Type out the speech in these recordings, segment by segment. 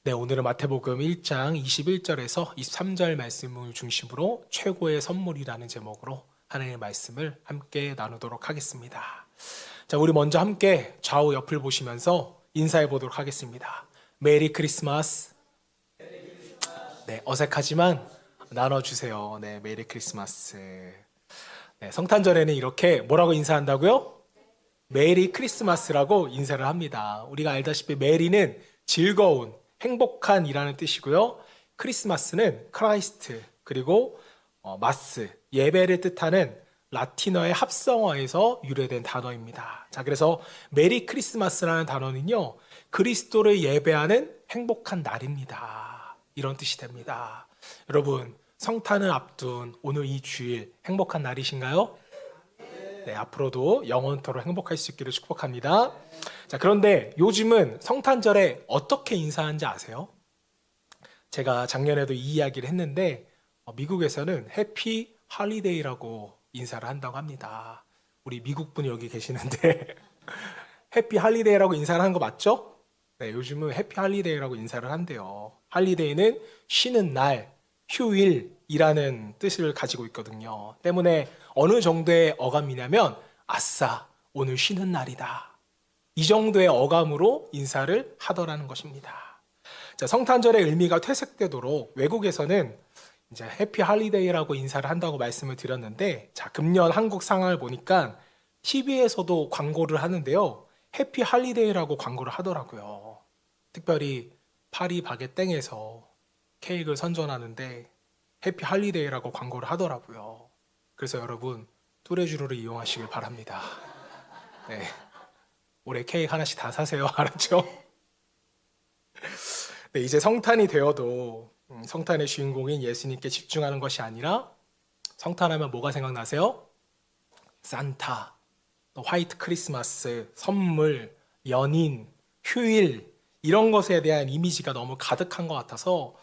네, 오늘은 마태복음 1장 21절에서 23절 말씀을 중심으로 최고의 선물이라는 제목으로 하나님의 말씀을 함께 나누도록 하겠습니다. 자, 우리 먼저 함께 좌우 옆을 보시면서 인사해 보도록 하겠습니다. 메리 크리스마스. 네, 어색하지만 나눠주세요. 네, 메리 크리스마스. 네, 성탄절에는 이렇게 뭐라고 인사한다고요? 메리 크리스마스라고 인사를 합니다. 우리가 알다시피 메리는 즐거운, 행복한 이라는 뜻이고요. 크리스마스는 크라이스트, 그리고 마스, 예배를 뜻하는 라틴어의 합성어에서 유래된 단어입니다. 자, 그래서 메리 크리스마스라는 단어는요, 그리스도를 예배하는 행복한 날입니다. 이런 뜻이 됩니다. 여러분, 성탄을 앞둔 오늘 이 주일 행복한 날이신가요? 네, 앞으로도 영원토록 행복할 수 있기를 축복합니다. 자, 그런데 요즘은 성탄절에 어떻게 인사하는지 아세요? 제가 작년에도 이 이야기를 했는데 미국에서는 해피 할리데이라고 인사를 한다고 합니다. 우리 미국 분이 여기 계시는데 해피 할리데이라고 인사를 하는 거 맞죠? 네, 요즘은 해피 할리데이라고 인사를 한대요. 할리데이는 쉬는 날, 휴일이라는 뜻을 가지고 있거든요. 때문에 어느 정도의 어감이냐면 아싸, 오늘 쉬는 날이다. 이 정도의 어감으로 인사를 하더라는 것입니다. 자, 성탄절의 의미가 퇴색되도록 외국에서는 이제 해피 할리데이라고 인사를 한다고 말씀을 드렸는데, 자, 금년 한국 상황을 보니까 TV에서도 광고를 하는데요. 해피 할리데이라고 광고를 하더라고요. 특별히 파리 바게땡에서 케이크를 선전하는데 해피 할리데이라고 광고를 하더라고요. 그래서 여러분, 뚜레쥬르를 이용하시길 바랍니다. 네, 올해 케이크 하나씩 다 사세요. 알았죠? 네, 이제 성탄이 되어도 성탄의 주인공인 예수님께 집중하는 것이 아니라, 성탄하면 뭐가 생각나세요? 산타, 또 화이트 크리스마스, 선물, 연인, 휴일, 이런 것에 대한 이미지가 너무 가득한 것 같아서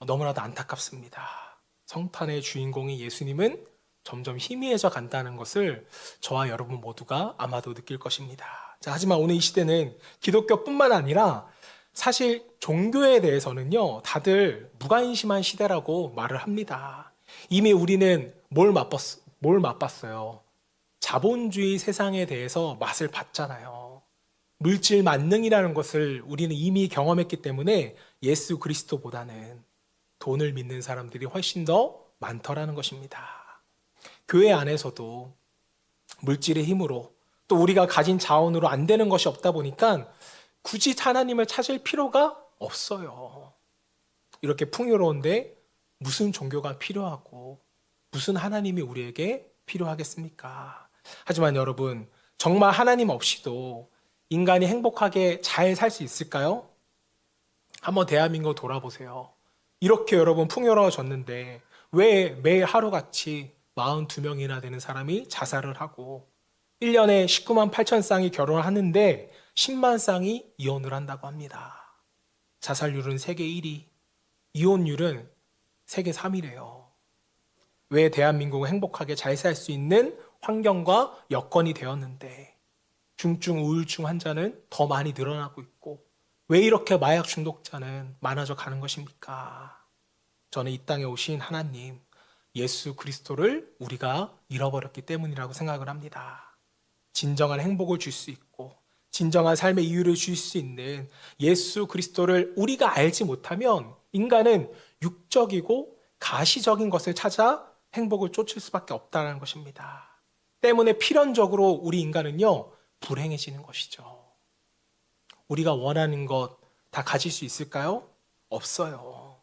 너무나도 안타깝습니다. 성탄의 주인공인 예수님은 점점 희미해져 간다는 것을 저와 여러분 모두가 아마도 느낄 것입니다. 자, 하지만 오늘 이 시대는 기독교뿐만 아니라 사실 종교에 대해서는요, 다들 무관심한 시대라고 말을 합니다. 이미 우리는 뭘 맛봤어요? 자본주의 세상에 대해서 맛을 봤잖아요. 물질 만능이라는 것을 우리는 이미 경험했기 때문에 예수 그리스도보다는 돈을 믿는 사람들이 훨씬 더 많더라는 것입니다. 교회 안에서도 물질의 힘으로, 또 우리가 가진 자원으로 안 되는 것이 없다 보니까 굳이 하나님을 찾을 필요가 없어요. 이렇게 풍요로운데 무슨 종교가 필요하고 무슨 하나님이 우리에게 필요하겠습니까? 하지만 여러분, 정말 하나님 없이도 인간이 행복하게 잘 살 수 있을까요? 한번 대한민국 돌아보세요. 이렇게 여러분 풍요로워졌는데 왜 매일 하루같이 42명이나 되는 사람이 자살을 하고 1년에 19만 8천 쌍이 결혼을 하는데 10만 쌍이 이혼을 한다고 합니다. 자살률은 세계 1위, 이혼율은 세계 3위래요. 왜 대한민국은 행복하게 잘 살 수 있는 환경과 여건이 되었는데 중증 우울증 환자는 더 많이 늘어나고 있고, 왜 이렇게 마약 중독자는 많아져 가는 것입니까? 저는 이 땅에 오신 하나님, 예수 그리스도를 우리가 잃어버렸기 때문이라고 생각을 합니다. 진정한 행복을 줄 수 있고 진정한 삶의 이유를 줄 수 있는 예수 그리스도를 우리가 알지 못하면 인간은 육적이고 가시적인 것을 찾아 행복을 쫓을 수밖에 없다는 것입니다. 때문에 필연적으로 우리 인간은요, 불행해지는 것이죠. 우리가 원하는 것 다 가질 수 있을까요? 없어요.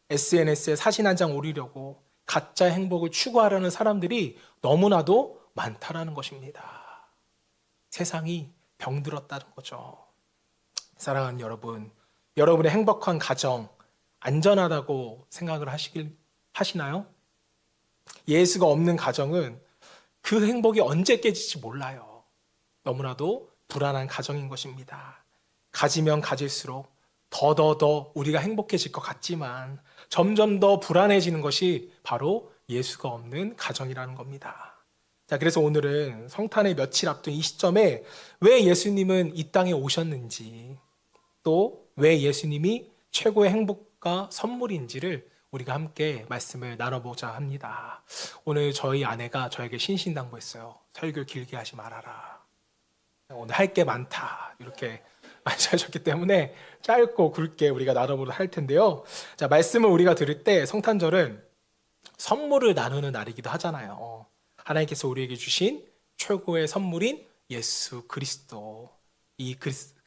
SNS에 사진 한 장 올리려고 가짜 행복을 추구하려는 사람들이 너무나도 많다라는 것입니다. 세상이 병들었다는 거죠. 사랑하는 여러분, 여러분의 행복한 가정 안전하다고 생각을 하시나요? 예수가 없는 가정은 그 행복이 언제 깨질지 몰라요. 너무나도 불안한 가정인 것입니다. 가지면 가질수록 더더더 우리가 행복해질 것 같지만 점점 더 불안해지는 것이 바로 예수가 없는 가정이라는 겁니다. 자, 그래서 오늘은 성탄의 며칠 앞둔 이 시점에 왜 예수님은 이 땅에 오셨는지, 또 왜 예수님이 최고의 행복과 선물인지를 우리가 함께 말씀을 나눠보자 합니다. 오늘 저희 아내가 저에게 신신당부했어요. 설교 길게 하지 말아라. 오늘 할 게 많다. 이렇게 말씀하셨기 때문에 짧고 굵게 우리가 나눠보도록 할 텐데요. 자, 말씀을 우리가 들을 때 성탄절은 선물을 나누는 날이기도 하잖아요. 하나님께서 우리에게 주신 최고의 선물인 예수 그리스도, 이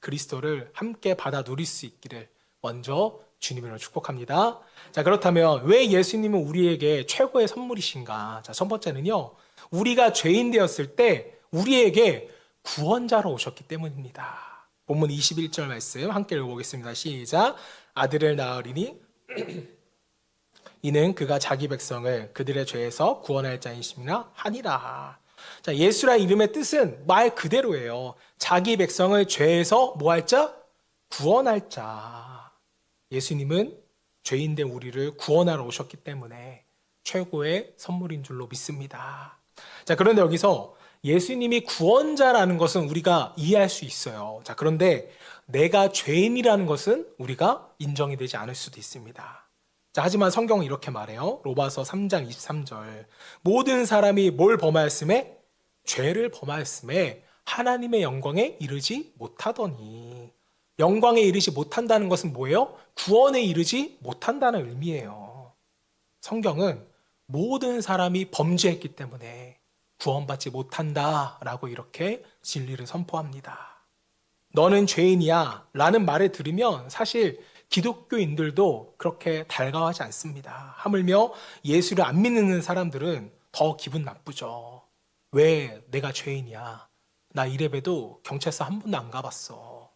그리스도를 함께 받아 누릴 수 있기를 먼저 주님으로 축복합니다. 자, 그렇다면 왜 예수님은 우리에게 최고의 선물이신가? 자, 첫 번째는요, 우리가 죄인 되었을 때 우리에게 구원자로 오셨기 때문입니다. 본문 21절 말씀 함께 읽어보겠습니다. 시작. 아들을 낳으리니 이는 그가 자기 백성을 그들의 죄에서 구원할 자이심이나 하니라. 자, 예수라 이름의 뜻은 말 그대로예요. 자기 백성을 죄에서 뭐 할 자? 구원할 자. 예수님은 죄인된 우리를 구원하러 오셨기 때문에 최고의 선물인 줄로 믿습니다. 자, 그런데 여기서 예수님이 구원자라는 것은 우리가 이해할 수 있어요. 자, 그런데 내가 죄인이라는 것은 우리가 인정이 되지 않을 수도 있습니다. 자, 하지만 성경은 이렇게 말해요. 로마서 3장 23절. 모든 사람이 뭘 범하였음에? 죄를 범하였음에 하나님의 영광에 이르지 못하더니. 영광에 이르지 못한다는 것은 뭐예요? 구원에 이르지 못한다는 의미예요. 성경은 모든 사람이 범죄했기 때문에 구원받지 못한다라고 이렇게 진리를 선포합니다. 너는 죄인이야 라는 말을 들으면 사실 기독교인들도 그렇게 달가워하지 않습니다. 하물며 예수를 안 믿는 사람들은 더 기분 나쁘죠. 왜 내가 죄인이야? 나 이래봬도 경찰서 한 번도 안 가봤어.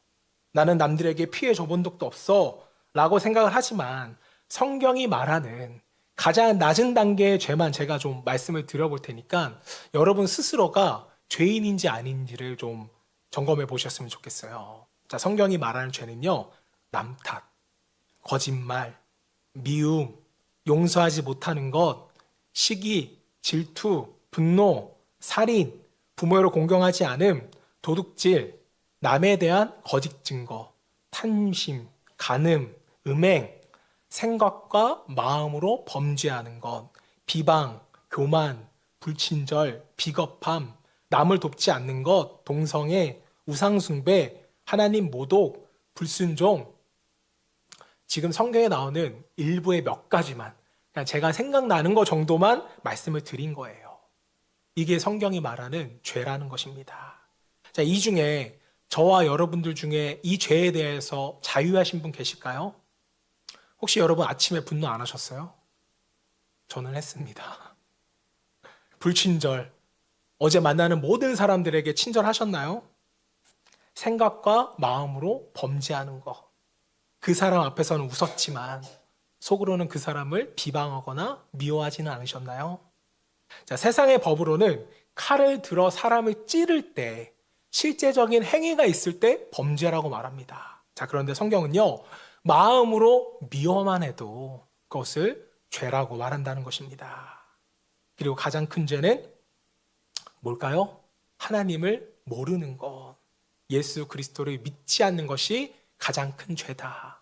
나는 남들에게 피해 줘본 적도 없어 라고 생각을 하지만 성경이 말하는 가장 낮은 단계의 죄만 제가 좀 말씀을 드려볼 테니까 여러분 스스로가 죄인인지 아닌지를 좀 점검해 보셨으면 좋겠어요. 자, 성경이 말하는 죄는요, 남 탓, 거짓말, 미움, 용서하지 못하는 것, 시기, 질투, 분노, 살인, 부모를 공경하지 않음, 도둑질, 남에 대한 거짓 증거, 탐심, 간음, 음행, 생각과 마음으로 범죄하는 것, 비방, 교만, 불친절, 비겁함, 남을 돕지 않는 것, 동성애, 우상숭배, 하나님 모독, 불순종. 지금 성경에 나오는 일부의 몇 가지만, 그냥 제가 생각나는 것 정도만 말씀을 드린 거예요. 이게 성경이 말하는 죄라는 것입니다. 자, 이 중에 저와 여러분들 중에 이 죄에 대해서 자유하신 분 계실까요? 혹시 여러분 아침에 분노 안 하셨어요? 저는 했습니다. 불친절, 어제 만나는 모든 사람들에게 친절하셨나요? 생각과 마음으로 범죄하는 것. 그 사람 앞에서는 웃었지만 속으로는 그 사람을 비방하거나 미워하지는 않으셨나요? 자, 세상의 법으로는 칼을 들어 사람을 찌를 때 실제적인 행위가 있을 때 범죄라고 말합니다. 자, 그런데 성경은요, 마음으로 미워만 해도 그것을 죄라고 말한다는 것입니다. 그리고 가장 큰 죄는 뭘까요? 하나님을 모르는 것, 예수 그리스도를 믿지 않는 것이 가장 큰 죄다.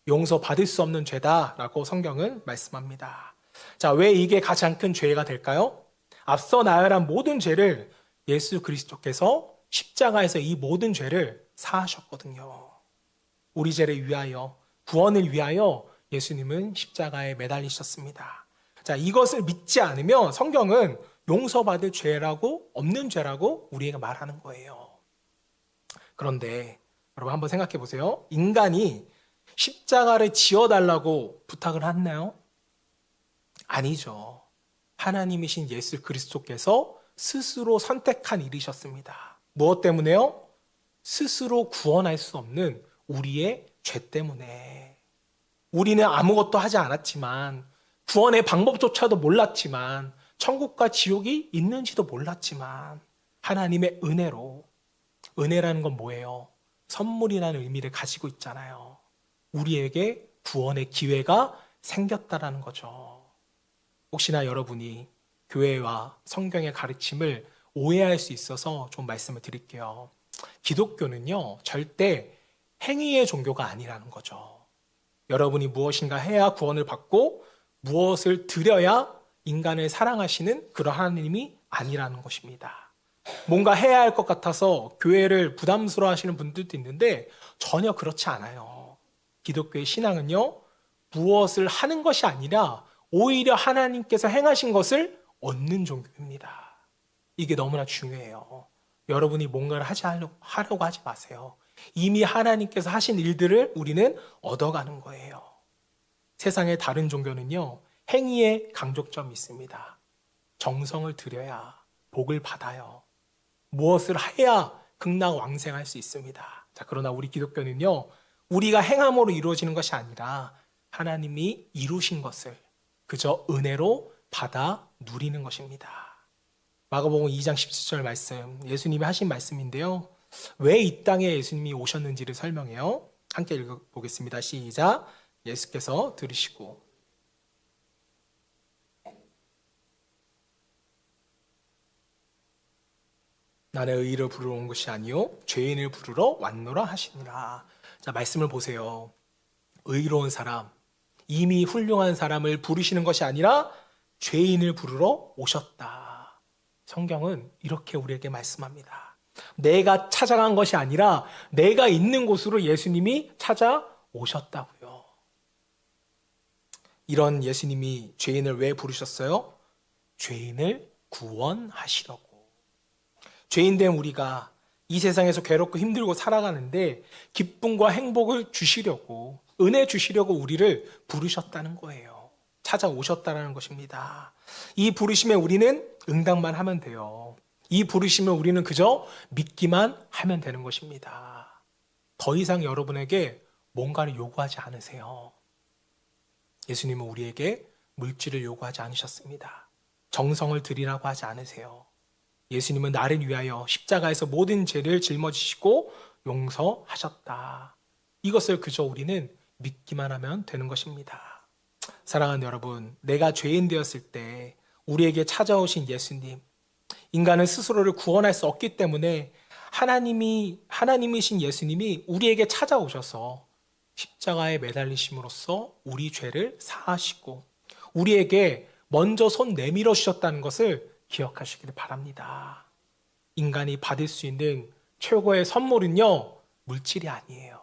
용서받을 수 없는 죄다라고 성경은 말씀합니다. 자, 왜 이게 가장 큰 죄가 될까요? 앞서 나열한 모든 죄를 예수 그리스도께서 십자가에서 이 모든 죄를 사하셨거든요. 우리 죄를 위하여, 구원을 위하여 예수님은 십자가에 매달리셨습니다. 자, 이것을 믿지 않으면 성경은 용서받을 죄라고, 없는 죄라고 우리에게 말하는 거예요. 그런데 여러분 한번 생각해 보세요. 인간이 십자가를 지어달라고 부탁을 했나요? 아니죠. 하나님이신 예수 그리스도께서 스스로 선택한 일이셨습니다. 무엇 때문에요? 스스로 구원할 수 없는 우리의 죄 때문에. 우리는 아무것도 하지 않았지만, 구원의 방법조차도 몰랐지만, 천국과 지옥이 있는지도 몰랐지만, 하나님의 은혜로, 은혜라는 건 뭐예요? 선물이라는 의미를 가지고 있잖아요. 우리에게 구원의 기회가 생겼다라는 거죠. 혹시나 여러분이 교회와 성경의 가르침을 오해할 수 있어서 좀 말씀을 드릴게요. 기독교는요, 절대 행위의 종교가 아니라는 거죠. 여러분이 무엇인가 해야 구원을 받고 무엇을 드려야 인간을 사랑하시는 그런 하나님이 아니라는 것입니다. 뭔가 해야 할 것 같아서 교회를 부담스러워 하시는 분들도 있는데 전혀 그렇지 않아요. 기독교의 신앙은요, 무엇을 하는 것이 아니라 오히려 하나님께서 행하신 것을 얻는 종교입니다. 이게 너무나 중요해요. 여러분이 뭔가를 하려고 하지 마세요. 이미 하나님께서 하신 일들을 우리는 얻어가는 거예요. 세상의 다른 종교는요, 행위에 강조점이 있습니다. 정성을 들여야 복을 받아요. 무엇을 해야 극락왕생할 수 있습니다. 자, 그러나 우리 기독교는요, 우리가 행함으로 이루어지는 것이 아니라 하나님이 이루신 것을 그저 은혜로 받아 누리는 것입니다. 마가복음 2장 17절 말씀, 예수님이 하신 말씀인데요. 왜 이 땅에 예수님이 오셨는지를 설명해요. 함께 읽어보겠습니다. 시작. 예수께서 들으시고 나는 의인을 부르러 온 것이 아니요 죄인을 부르러 왔노라 하시니라. 자, 말씀을 보세요. 의로운 사람, 이미 훌륭한 사람을 부르시는 것이 아니라 죄인을 부르러 오셨다. 성경은 이렇게 우리에게 말씀합니다. 내가 찾아간 것이 아니라 내가 있는 곳으로 예수님이 찾아오셨다고요. 이런 예수님이 죄인을 왜 부르셨어요? 죄인을 구원하시려고. 죄인된 우리가 이 세상에서 괴롭고 힘들고 살아가는데 기쁨과 행복을 주시려고, 은혜 주시려고 우리를 부르셨다는 거예요. 찾아오셨다는 것입니다. 이 부르심에 우리는 응답만 하면 돼요. 이 부르심에 우리는 그저 믿기만 하면 되는 것입니다. 더 이상 여러분에게 뭔가를 요구하지 않으세요. 예수님은 우리에게 물질을 요구하지 않으셨습니다. 정성을 드리라고 하지 않으세요. 예수님은 나를 위하여 십자가에서 모든 죄를 짊어지시고 용서하셨다. 이것을 그저 우리는 믿기만 하면 되는 것입니다. 사랑하는 여러분, 내가 죄인 되었을 때 우리에게 찾아오신 예수님, 인간은 스스로를 구원할 수 없기 때문에 하나님이신 예수님이 우리에게 찾아오셔서 십자가에 매달리심으로써 우리 죄를 사하시고 우리에게 먼저 손 내밀어 주셨다는 것을 기억하시길 바랍니다. 인간이 받을 수 있는 최고의 선물은요, 물질이 아니에요.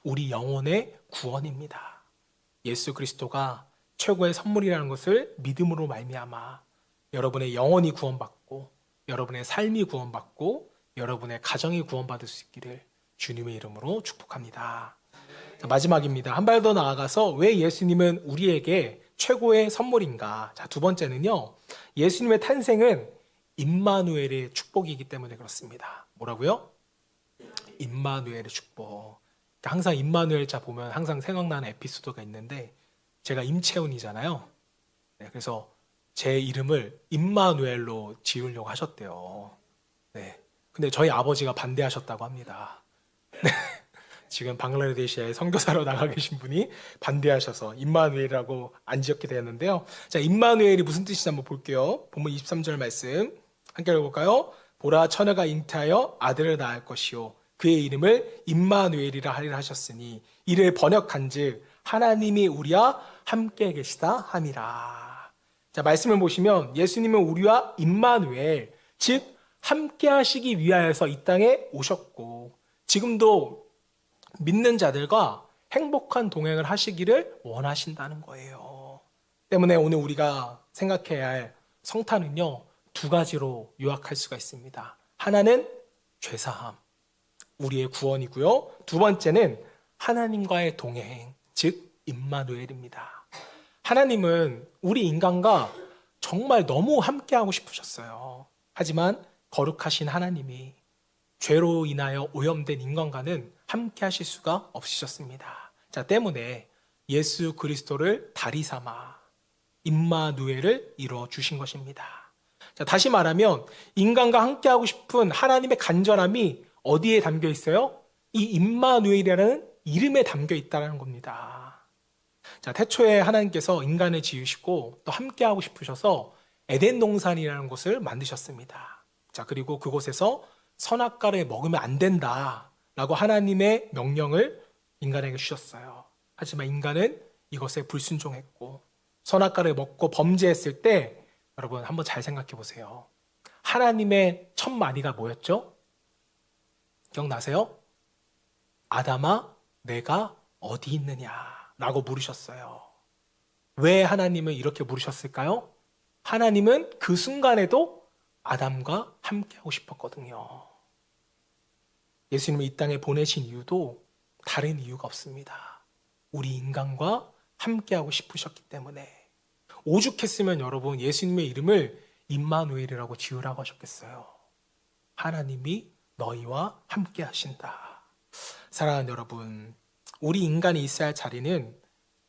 우리 영혼의 구원입니다. 예수 그리스도가 최고의 선물이라는 것을 믿음으로 말미암아 여러분의 영혼이 구원받고 여러분의 삶이 구원받고 여러분의 가정이 구원받을 수 있기를 주님의 이름으로 축복합니다. 자, 마지막입니다. 한 발 더 나아가서 왜 예수님은 우리에게 최고의 선물인가? 자, 두 번째는요, 예수님의 탄생은 임마누엘의 축복이기 때문에 그렇습니다. 뭐라고요? 임마누엘의 축복. 항상 임마누엘 자 보면 항상 생각나는 에피소드가 있는데, 제가 임채훈이잖아요. 네, 그래서 제 이름을 임마누엘로 지으려고 하셨대요. 네, 근데 저희 아버지가 반대하셨다고 합니다. 네. 지금 방글라데시아에 선교사로 나가 계신 분이 반대하셔서 임마누엘이라고 안 지었게 되었는데요. 자, 임마누엘이 무슨 뜻인지 한번 볼게요. 본문 23절 말씀 함께 읽어볼까요? 보라, 처녀가 잉태하여 아들을 낳을 것이요 그의 이름을 임마누엘이라 하리라 하셨으니 이를 번역한즉 하나님이 우리와 함께 계시다 함이라. 자, 말씀을 보시면 예수님은 우리와 임마누엘, 즉 함께 하시기 위하여서 이 땅에 오셨고 지금도 믿는 자들과 행복한 동행을 하시기를 원하신다는 거예요. 때문에 오늘 우리가 생각해야 할 성탄은요, 두 가지로 요약할 수가 있습니다. 하나는 죄사함, 우리의 구원이고요. 두 번째는 하나님과의 동행, 즉 임마누엘입니다. 하나님은 우리 인간과 정말 너무 함께하고 싶으셨어요. 하지만 거룩하신 하나님이 죄로 인하여 오염된 인간과는 함께 하실 수가 없으셨습니다. 자, 때문에 예수 그리스도를 다리 삼아 임마누엘을 이루어 주신 것입니다. 자, 다시 말하면 인간과 함께하고 싶은 하나님의 간절함이 어디에 담겨 있어요? 이 임마누엘이라는 이름에 담겨 있다는 겁니다. 자, 태초에 하나님께서 인간을 지으시고 또 함께하고 싶으셔서 에덴 동산이라는 곳을 만드셨습니다. 자, 그리고 그곳에서 선악과를 먹으면 안 된다라고 하나님의 명령을 인간에게 주셨어요. 하지만 인간은 이것에 불순종했고 선악과를 먹고 범죄했을 때 여러분 한번 잘 생각해 보세요. 하나님의 첫 마디가 뭐였죠? 기억나세요? 아담아, 내가 어디 있느냐? 라고 물으셨어요. 왜 하나님은 이렇게 물으셨을까요? 하나님은 그 순간에도 아담과 함께하고 싶었거든요. 예수님을 이 땅에 보내신 이유도 다른 이유가 없습니다. 우리 인간과 함께하고 싶으셨기 때문에. 오죽했으면 여러분 예수님의 이름을 임마누엘이라고 지으라고 하셨겠어요. 하나님이 너희와 함께 하신다. 사랑하는 여러분, 우리 인간이 있어야 할 자리는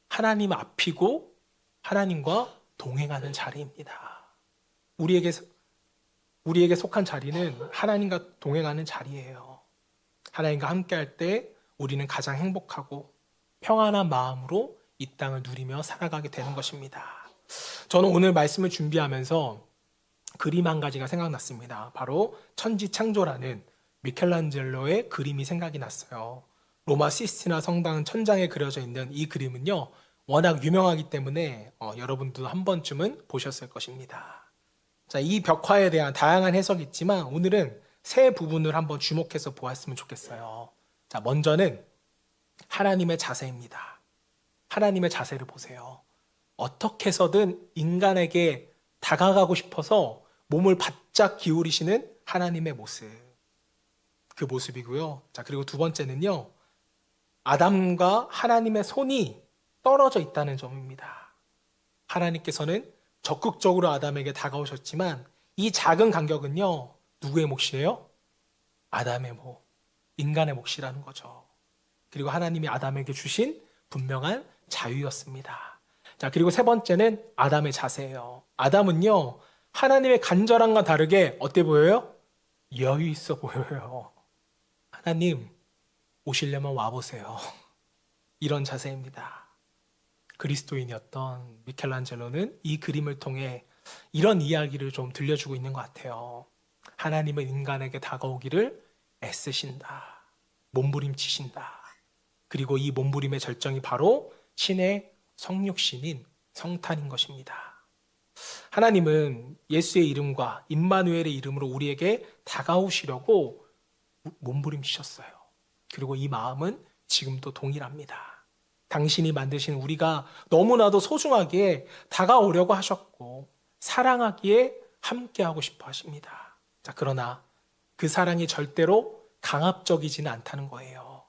하나님 앞이고 하나님과 동행하는 자리입니다. 우리에게 속한 자리는 하나님과 동행하는 자리예요. 하나님과 함께 할 때 우리는 가장 행복하고 평안한 마음으로 이 땅을 누리며 살아가게 되는 것입니다. 저는 오늘 말씀을 준비하면서 그림 한 가지가 생각났습니다. 바로 천지창조라는 미켈란젤로의 그림이 생각이 났어요. 로마 시스티나 성당 천장에 그려져 있는 이 그림은요, 워낙 유명하기 때문에 여러분도 한 번쯤은 보셨을 것입니다. 자, 이 벽화에 대한 다양한 해석이 있지만 오늘은 세 부분을 한번 주목해서 보았으면 좋겠어요. 자, 먼저는 하나님의 자세입니다. 하나님의 자세를 보세요. 어떻게 해서든 인간에게 다가가고 싶어서 몸을 바짝 기울이시는 하나님의 모습. 그 모습이고요. 자, 그리고 두 번째는요, 아담과 하나님의 손이 떨어져 있다는 점입니다. 하나님께서는 적극적으로 아담에게 다가오셨지만 이 작은 간격은요, 누구의 몫이에요? 아담의 몫, 인간의 몫이라는 거죠. 그리고 하나님이 아담에게 주신 분명한 자유였습니다. 자, 그리고 세 번째는 아담의 자세예요. 아담은요, 하나님의 간절함과 다르게 어때 보여요? 여유 있어 보여요. 하나님, 오시려면 와보세요. 이런 자세입니다. 그리스도인이었던 미켈란젤로는 이 그림을 통해 이런 이야기를 좀 들려주고 있는 것 같아요. 하나님은 인간에게 다가오기를 애쓰신다. 몸부림치신다. 그리고 이 몸부림의 절정이 바로 신의 성육신인 성탄인 것입니다. 하나님은 예수의 이름과 임마누엘의 이름으로 우리에게 다가오시려고 몸부림치셨어요. 그리고 이 마음은 지금도 동일합니다. 당신이 만드신 우리가 너무나도 소중하게 다가오려고 하셨고 사랑하기에 함께하고 싶어 하십니다. 자, 그러나 그 사랑이 절대로 강압적이지는 않다는 거예요.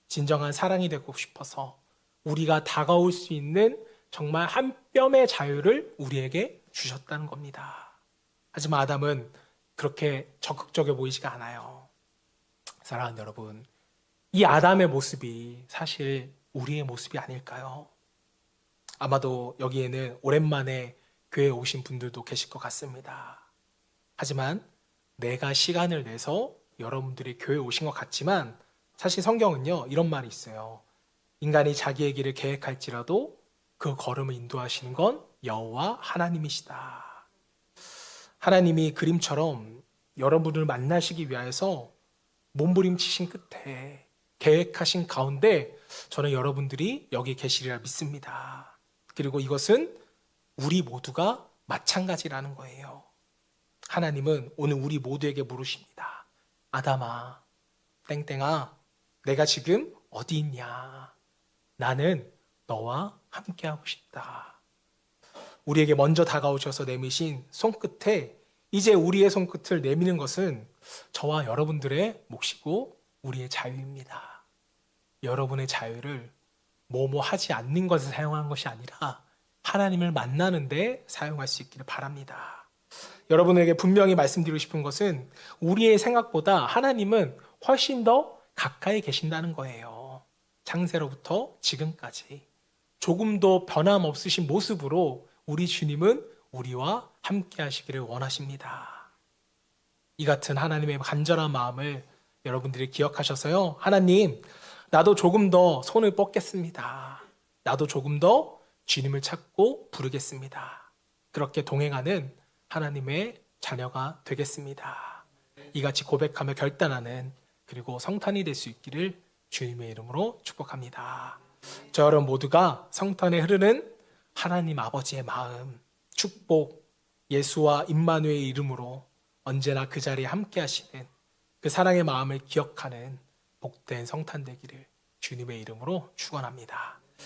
진정한 사랑이 되고 싶어서 우리가 다가올 수 있는 정말 한 뼘의 자유를 우리에게 주셨다는 겁니다. 하지만 아담은 그렇게 적극적이어 보이지가 않아요. 사랑하는 여러분, 이 아담의 모습이 사실 우리의 모습이 아닐까요? 아마도 여기에는 오랜만에 교회에 오신 분들도 계실 것 같습니다. 하지만 내가 시간을 내서 여러분들이 교회에 오신 것 같지만 사실 성경은요, 이런 말이 있어요. 인간이 자기의 길을 계획할지라도 그 걸음을 인도하시는 건 여호와 하나님이시다. 하나님이 그림처럼 여러분을 만나시기 위해서 몸부림치신 끝에 계획하신 가운데 저는 여러분들이 여기 계시리라 믿습니다. 그리고 이것은 우리 모두가 마찬가지라는 거예요. 하나님은 오늘 우리 모두에게 물으십니다. 아담아, 땡땡아, 내가 지금 어디 있냐? 나는 너와 함께하고 싶다. 우리에게 먼저 다가오셔서 내미신 손끝에 이제 우리의 손끝을 내미는 것은 저와 여러분들의 몫이고 우리의 자유입니다. 여러분의 자유를 뭐뭐 하지 않는 것에 사용하는 것이 아니라 하나님을 만나는 데 사용할 수 있기를 바랍니다. 여러분에게 분명히 말씀드리고 싶은 것은 우리의 생각보다 하나님은 훨씬 더 가까이 계신다는 거예요. 창세로부터 지금까지 조금도 변함없으신 모습으로 우리 주님은 우리와 함께 하시기를 원하십니다. 이 같은 하나님의 간절한 마음을 여러분들이 기억하셔서요. 하나님, 나도 조금 더 손을 뻗겠습니다. 나도 조금 더 주님을 찾고 부르겠습니다. 그렇게 동행하는 하나님의 자녀가 되겠습니다. 이같이 고백하며 결단하는 그리고 성탄이 될 수 있기를 주님의 이름으로 축복합니다. 저 여러분 모두가 성탄에 흐르는 하나님 아버지의 마음, 축복, 예수와 임마누엘의 이름으로 언제나 그 자리에 함께 하시는 그 사랑의 마음을 기억하는 복된 성탄 되기를 주님의 이름으로 축원합니다.